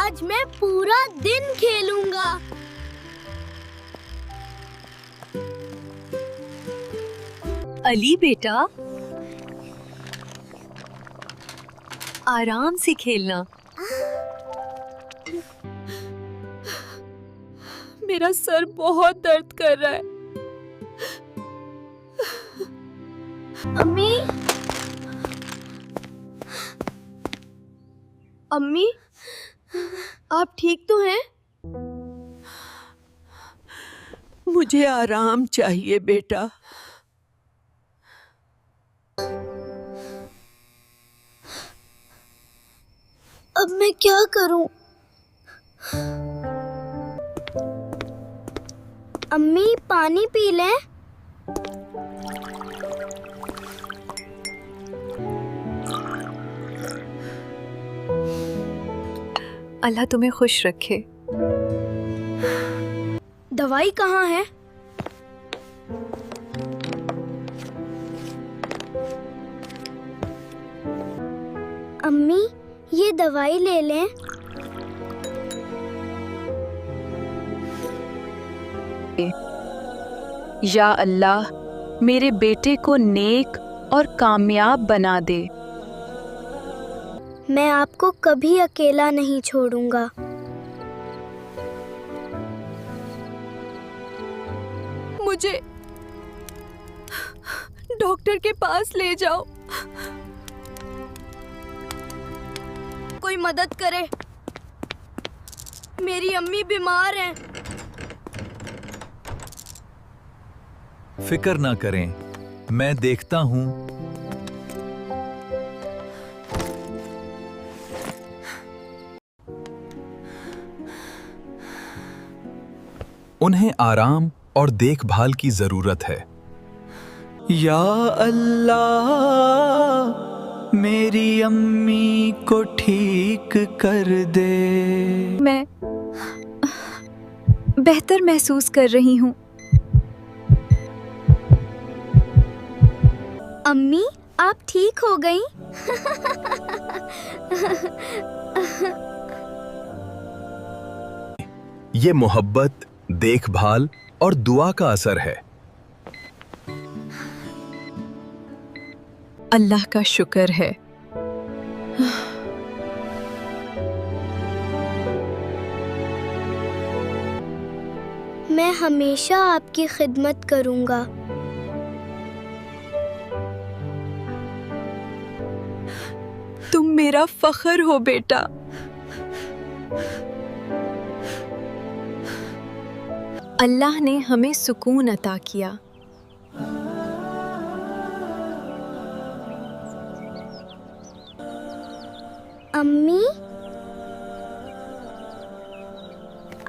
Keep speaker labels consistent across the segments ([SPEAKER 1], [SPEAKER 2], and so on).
[SPEAKER 1] आज मैं पूरा दिन खेलूंगा।
[SPEAKER 2] अली बेटा, आराम से खेलना।
[SPEAKER 3] मेरा सर बहुत दर्द कर रहा है।
[SPEAKER 1] अम्मी, अम्मी, आप ठीक तो हैं?
[SPEAKER 3] मुझे आराम चाहिए बेटा।
[SPEAKER 1] अब मैं क्या करूं? अम्मी, पानी पी लें?
[SPEAKER 2] अल्लाह तुम्हें खुश रखे।
[SPEAKER 1] दवाई कहाँ है? अम्मी, ये दवाई ले लें।
[SPEAKER 4] या अल्लाह, मेरे बेटे को नेक और कामयाब बना दे।
[SPEAKER 1] मैं आपको कभी अकेला नहीं छोड़ूंगा।
[SPEAKER 3] मुझे डॉक्टर के पास ले जाओ।
[SPEAKER 1] कोई मदद करे, मेरी अम्मी बीमार हैं।
[SPEAKER 5] फिक्र ना करें, मैं देखता हूँ। उन्हें आराम और देखभाल की जरूरत है।
[SPEAKER 6] या अल्लाह, मेरी अम्मी को ठीक कर दे।
[SPEAKER 4] मैं बेहतर महसूस कर रही हूँ।
[SPEAKER 1] अम्मी, आप ठीक हो गईं?
[SPEAKER 5] ये मोहब्बत, देखभाल और दुआ का असर है।
[SPEAKER 4] अल्लाह का शुक्र है।
[SPEAKER 1] मैं हमेशा आपकी खिदमत करूंगा।
[SPEAKER 4] तुम मेरा फख्र हो बेटा। अल्लाह ने हमें सुकून अता किया।
[SPEAKER 1] अम्मी,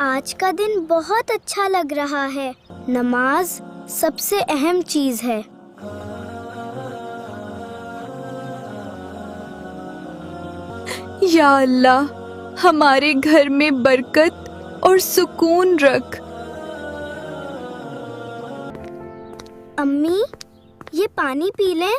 [SPEAKER 1] आज का दिन बहुत अच्छा लग रहा है। नमाज सबसे अहम चीज है।
[SPEAKER 4] या अल्लाह, हमारे घर में बरकत और सुकून रख।
[SPEAKER 1] अम्मी, ये पानी पी लें।